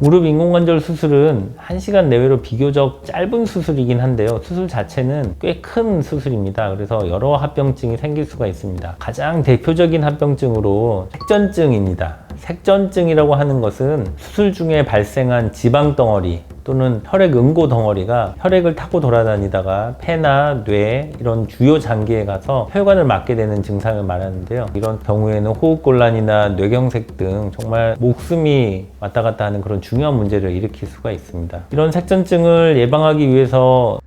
무릎 인공관절 수술은 1시간 내외로 비교적 짧은 수술이긴 한데요. 수술 자체는 꽤 큰 수술입니다. 그래서 여러 합병증이 생길 수가 있습니다. 가장 대표적인 합병증으로 색전증입니다. 색전증이라고 하는 것은 수술 중에 발생한 지방 덩어리 또는 혈액 응고 덩어리가 혈액을 타고 돌아다니다가 폐나 뇌 이런 주요 장기에 가서 혈관을 막게 되는 증상을 말하는데요. 이런 경우에는 호흡곤란이나 뇌경색 등 정말 목숨이 왔다 갔다 하는 그런 중요한 문제를 일으킬 수가 있습니다. 이런 색전증을 예방하기 위해서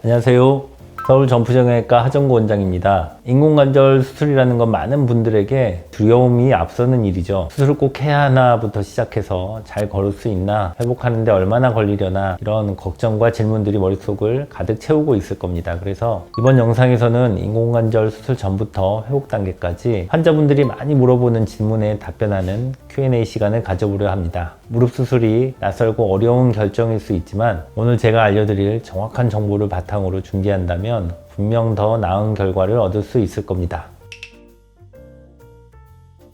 안녕하세요. 서울 전부정형외과 하정구 원장입니다. 인공관절 수술이라는 건 많은 분들에게 두려움이 앞서는 일이죠. 수술을 꼭 해야 하나부터 시작해서 잘 걸을 수 있나, 회복하는데 얼마나 걸리려나 이런 걱정과 질문들이 머릿속을 가득 채우고 있을 겁니다. 그래서 이번 영상에서는 인공관절 수술 전부터 회복 단계까지 환자분들이 많이 물어보는 질문에 답변하는 Q&A 시간을 가져보려 합니다. 무릎 수술이 낯설고 어려운 결정일 수 있지만 오늘 제가 알려드릴 정확한 정보를 바탕으로 준비한다면 분명 더 나은 결과를 얻을 수 있을 겁니다.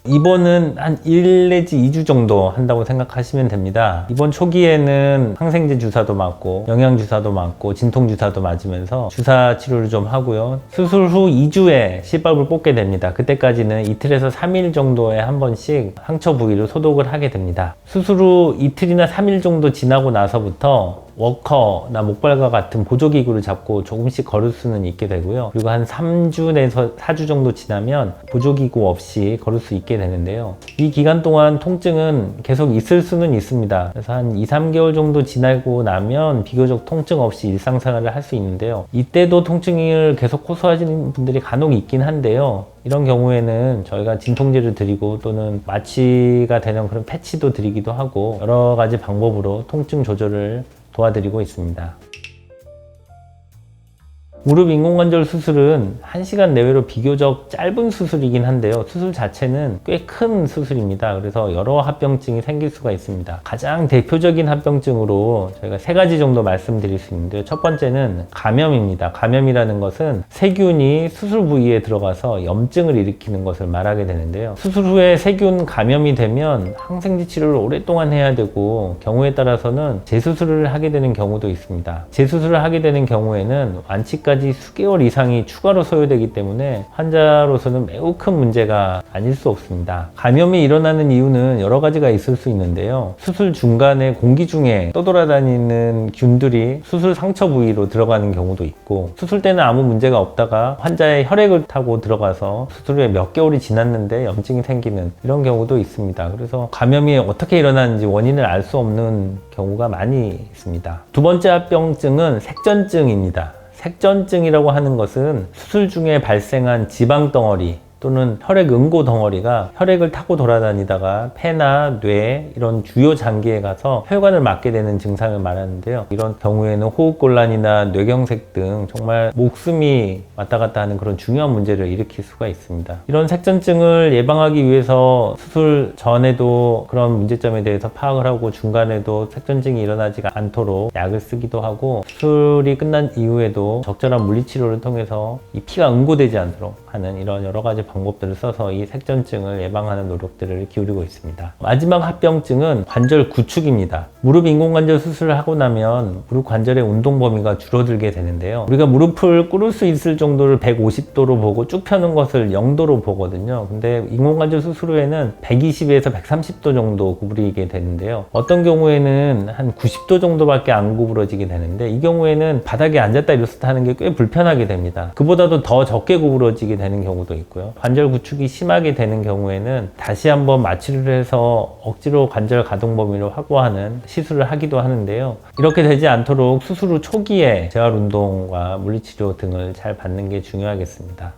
입원은 한 1 내지 2주 정도 한다고 생각하시면 됩니다. 입원 초기에는 항생제 주사도 맞고 영양 주사도 맞고 진통 주사도 맞으면서 주사 치료를 좀 하고요. 수술 후 2주에 실밥을 뽑게 됩니다. 그때까지는 이틀에서 3일 정도에 한 번씩 상처 부위를 소독을 하게 됩니다. 수술 후 이틀이나 3일 정도 지나고 나서부터 워커나 목발과 같은 보조기구를 잡고 조금씩 걸을 수는 있게 되고요. 그리고 한 3주 내서 4주 정도 지나면 보조기구 없이 걸을 수 있게 되는데요. 이 기간 동안 통증은 계속 있을 수는 있습니다. 그래서 한 2-3개월 정도 지나고 나면 비교적 통증 없이 일상생활을 할 수 있는데요. 이때도 통증을 계속 호소하시는 분들이 간혹 있긴 한데요. 이런 경우에는 저희가 진통제를 드리고 또는 마취가 되는 그런 패치도 드리기도 하고 여러 가지 방법으로 통증 조절을 도와드리고 있습니다. 무릎 인공관절 수술은 1시간 내외로 비교적 짧은 수술이긴 한데요. 수술 자체는 꽤 큰 수술입니다. 그래서 여러 합병증이 생길 수가 있습니다. 가장 대표적인 합병증으로 저희가 3가지 정도 말씀드릴 수 있는데요. 첫 번째는 감염입니다. 감염이라는 것은 세균이 수술 부위에 들어가서 염증을 일으키는 것을 말하게 되는데요. 수술 후에 세균 감염이 되면 항생제 치료를 오랫동안 해야 되고 경우에 따라서는 재수술을 하게 되는 경우도 있습니다. 재수술을 하게 되는 경우에는 완치까지 수개월 이상이 추가로 소요되기 때문에 환자로서는 매우 큰 문제가 아닐 수 없습니다. 감염이 일어나는 이유는 여러 가지가 있을 수 있는데요. 수술 중간에 공기 중에 떠돌아다니는 균들이 수술 상처 부위로 들어가는 경우도 있고 수술 때는 아무 문제가 없다가 환자의 혈액을 타고 들어가서 수술 후에 몇 개월이 지났는데 염증이 생기는 이런 경우도 있습니다. 그래서 감염이 어떻게 일어나는지 원인을 알 수 없는 경우가 많이 있습니다. 두 번째 합병증은 색전증입니다. 색전증이라고 하는 것은 수술 중에 발생한 지방 덩어리 또는 혈액 응고 덩어리가 혈액을 타고 돌아다니다가 폐나 뇌 이런 주요 장기에 가서 혈관을 막게 되는 증상을 말하는데요. 이런 경우에는 호흡곤란이나 뇌경색 등 정말 목숨이 왔다 갔다 하는 그런 중요한 문제를 일으킬 수가 있습니다. 이런 색전증을 예방하기 위해서 수술 전에도 그런 문제점에 대해서 파악을 하고 중간에도 색전증이 일어나지 않도록 약을 쓰기도 하고 수술이 끝난 이후에도 적절한 물리치료를 통해서 이 피가 응고되지 않도록 하는 이런 여러 가지 방법들을 써서 이 색전증을 예방하는 노력들을 기울이고 있습니다. 마지막 합병증은 관절 구축입니다. 무릎 인공관절 수술을 하고 나면 무릎 관절의 운동 범위가 줄어들게 되는데요. 우리가 무릎을 꿇을 수 있을 정도를 150도로 보고 쭉 펴는 것을 0도로 보거든요. 근데 인공관절 수술 후에는 120에서 130도 정도 구부리게 되는데요. 어떤 경우에는 한 90도 정도밖에 안 구부러지게 되는데 이 경우에는 바닥에 앉았다 일어섰다 하는 게 꽤 불편하게 됩니다. 그보다도 더 적게 구부러지게 되는 경우도 있고요. 관절 구축이 심하게 되는 경우에는 다시 한번 마취를 해서 억지로 관절 가동 범위를 확보하는 시술을 하기도 하는데요. 이렇게 되지 않도록 수술 후 초기에 재활 운동과 물리치료 등을 잘 받는 게 중요하겠습니다.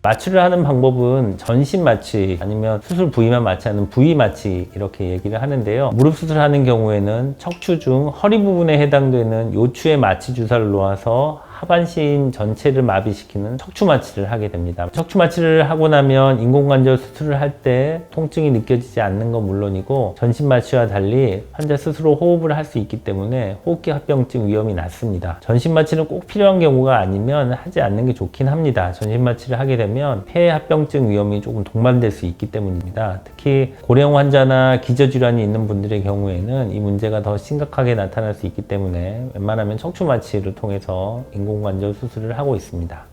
마취를 하는 방법은 전신 마취 아니면 수술 부위만 마취하는 부위 마취 이렇게 얘기를 하는데요. 무릎 수술하는 경우에는 척추 중 허리 부분에 해당되는 요추에 마취 주사를 놓아서 하반신 전체를 마비시키는 척추 마취를 하게 됩니다. 척추 마취를 하고 나면 인공관절 수술을 할 때 통증이 느껴지지 않는 건 물론이고 전신 마취와 달리 환자 스스로 호흡을 할 수 있기 때문에 호흡기 합병증 위험이 낮습니다. 전신 마취는 꼭 필요한 경우가 아니면 하지 않는 게 좋긴 합니다. 전신 마취를 하게 되면 폐 합병증 위험이 조금 동반될 수 있기 때문입니다. 특히 고령 환자나 기저질환이 있는 분들의 경우에는 이 문제가 더 심각하게 나타날 수 있기 때문에 웬만하면 척추 마취를 통해서 인공관절 수술을 하고 있습니다.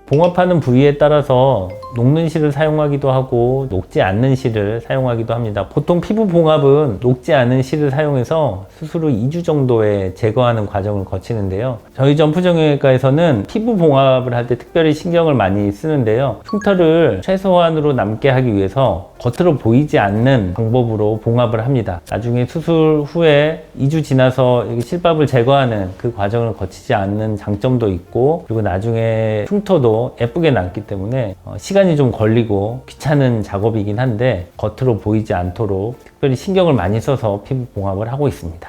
봉합하는 부위에 따라서 녹는 실을 사용하기도 하고 녹지 않는 실을 사용하기도 합니다. 보통 피부 봉합은 녹지 않은 실을 사용해서 수술 후 2주 정도에 제거하는 과정을 거치는데요. 저희 전푸정형외과에서는 피부 봉합을 할 때 특별히 신경을 많이 쓰는데요. 흉터를 최소한으로 남게 하기 위해서 겉으로 보이지 않는 방법으로 봉합을 합니다. 나중에 수술 후에 2주 지나서 실밥을 제거하는 그 과정을 거치지 않는 장점도 있고, 그리고 나중에 흉터도 예쁘게 남기 때문에 시간이 좀 걸리고 귀찮은 작업이긴 한데 겉으로 보이지 않도록 특별히 신경을 많이 써서 피부 봉합을 하고 있습니다.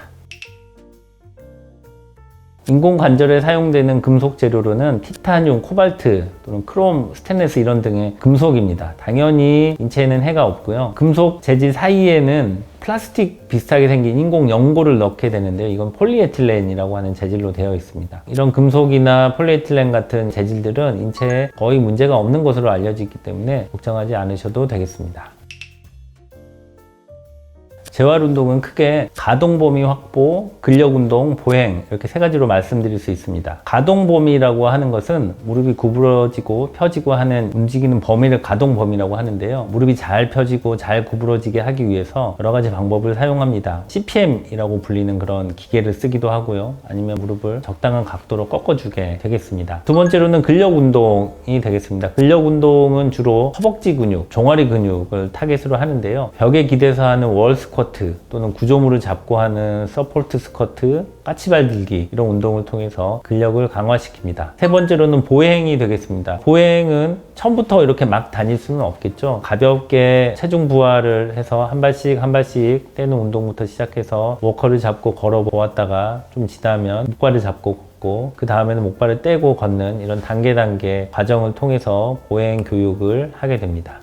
인공관절에 사용되는 금속 재료로는 티타늄, 코발트 또는 크롬, 스테인리스 이런 등의 금속입니다. 당연히 인체에는 해가 없고요. 금속 재질 사이에는 플라스틱 비슷하게 생긴 인공 연고를 넣게 되는데요. 이건 폴리에틸렌이라고 하는 재질로 되어 있습니다. 이런 금속이나 폴리에틸렌 같은 재질들은 인체에 거의 문제가 없는 것으로 알려지기 때문에 걱정하지 않으셔도 되겠습니다. 재활운동은 크게 가동범위 확보, 근력운동, 보행 이렇게 세 가지로 말씀드릴 수 있습니다. 가동범위라고 하는 것은 무릎이 구부러지고 펴지고 하는 움직이는 범위를 가동범위라고 하는데요. 무릎이 잘 펴지고 잘 구부러지게 하기 위해서 여러 가지 방법을 사용합니다. CPM이라고 불리는 그런 기계를 쓰기도 하고요. 아니면 무릎을 적당한 각도로 꺾어주게 되겠습니다. 두 번째로는 근력운동이 되겠습니다. 근력운동은 주로 허벅지 근육, 종아리 근육을 타겟으로 하는데요. 벽에 기대서 하는 월 스쿼트 또는 구조물을 잡고 하는 서포트 스쿼트, 까치발 들기 이런 운동을 통해서 근력을 강화시킵니다. 세 번째로는 보행이 되겠습니다. 보행은 처음부터 이렇게 막 다닐 수는 없겠죠. 가볍게 체중 부하를 해서 한 발씩 한 발씩 떼는 운동부터 시작해서 워커를 잡고 걸어 보았다가 좀 지나면 목발을 잡고 걷고 그 다음에는 목발을 떼고 걷는 이런 단계 과정을 통해서 보행 교육을 하게 됩니다.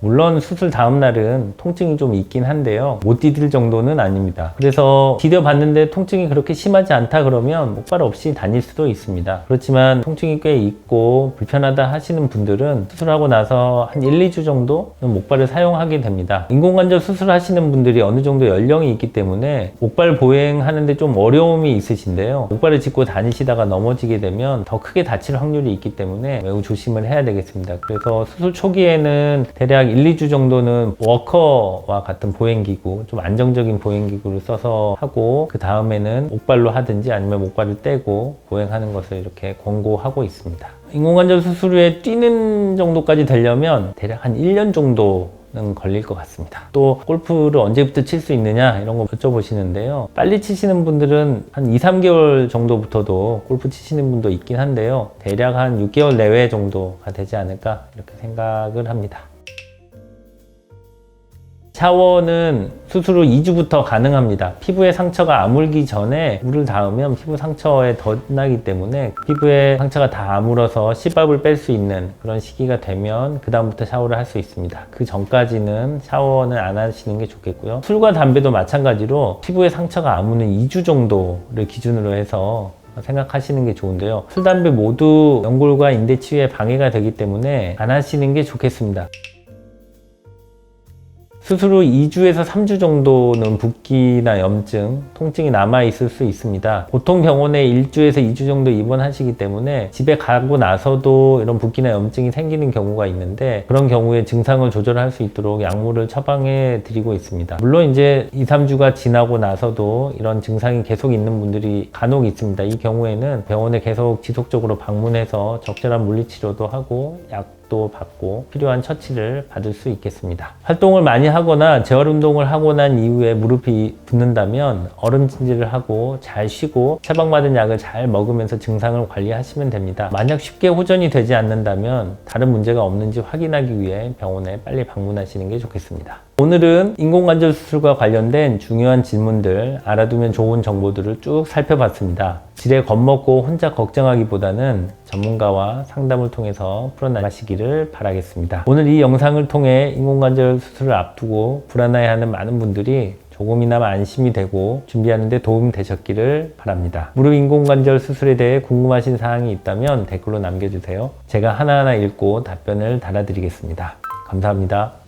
물론 수술 다음 날은 통증이 좀 있긴 한데요. 못 디딜 정도는 아닙니다. 그래서 디뎌봤는데 통증이 그렇게 심하지 않다 그러면 목발 없이 다닐 수도 있습니다. 그렇지만 통증이 꽤 있고 불편하다 하시는 분들은 수술하고 나서 한 1, 2주 정도는 목발을 사용하게 됩니다. 인공관절 수술하시는 분들이 어느 정도 연령이 있기 때문에 목발 보행하는데 좀 어려움이 있으신데요. 목발을 짚고 다니시다가 넘어지게 되면 더 크게 다칠 확률이 있기 때문에 매우 조심을 해야 되겠습니다. 그래서 수술 초기에는 대략 1, 2주 정도는 워커와 같은 보행기구, 좀 안정적인 보행기구를 써서 하고 그 다음에는 목발로 하든지 아니면 목발을 떼고 보행하는 것을 이렇게 권고하고 있습니다. 인공관절 수술 후에 뛰는 정도까지 되려면 대략 한 1년 정도는 걸릴 것 같습니다. 또 골프를 언제부터 칠 수 있느냐 이런 거 여쭤보시는데요. 빨리 치시는 분들은 한 2, 3개월 정도부터도 골프 치시는 분도 있긴 한데요. 대략 한 6개월 내외 정도가 되지 않을까 이렇게 생각을 합니다. 샤워는 수술 후 2주부터 가능합니다. 피부에 상처가 아물기 전에 물을 닿으면 피부 상처에 더 나기 때문에 피부에 상처가 다 아물어서 씨밥을 뺄 수 있는 그런 시기가 되면 그 다음부터 샤워를 할 수 있습니다. 그 전까지는 샤워는 안 하시는 게 좋겠고요. 술과 담배도 마찬가지로 피부에 상처가 아무는 2주 정도를 기준으로 해서 생각하시는 게 좋은데요. 술, 담배 모두 연골과 인대 치유에 방해가 되기 때문에 안 하시는 게 좋겠습니다. 수술 후 2주에서 3주 정도는 붓기나 염증, 통증이 남아있을 수 있습니다. 보통 병원에 1주에서 2주 정도 입원하시기 때문에 집에 가고 나서도 이런 붓기나 염증이 생기는 경우가 있는데 그런 경우에 증상을 조절할 수 있도록 약물을 처방해 드리고 있습니다. 물론 이제 2, 3주가 지나고 나서도 이런 증상이 계속 있는 분들이 간혹 있습니다. 이 경우에는 병원에 계속 지속적으로 방문해서 적절한 물리치료도 하고 도 받고 필요한 처치를 받을 수 있겠습니다. 활동을 많이 하거나 재활운동을 하고 난 이후에 무릎이 붓는다면 얼음찜질을 하고 잘 쉬고 처방받은 약을 잘 먹으면서 증상을 관리하시면 됩니다. 만약 쉽게 호전이 되지 않는다면 다른 문제가 없는지 확인하기 위해 병원에 빨리 방문하시는 게 좋겠습니다. 오늘은 인공관절 수술과 관련된 중요한 질문들, 알아두면 좋은 정보들을 쭉 살펴봤습니다. 지레 겁먹고 혼자 걱정하기보다는 전문가와 상담을 통해서 풀어나가시기를 바라겠습니다. 오늘 이 영상을 통해 인공관절 수술을 앞두고 불안해하는 많은 분들이 조금이나마 안심이 되고 준비하는 데 도움이 되셨기를 바랍니다. 무릎 인공관절 수술에 대해 궁금하신 사항이 있다면 댓글로 남겨주세요. 제가 하나하나 읽고 답변을 달아드리겠습니다. 감사합니다.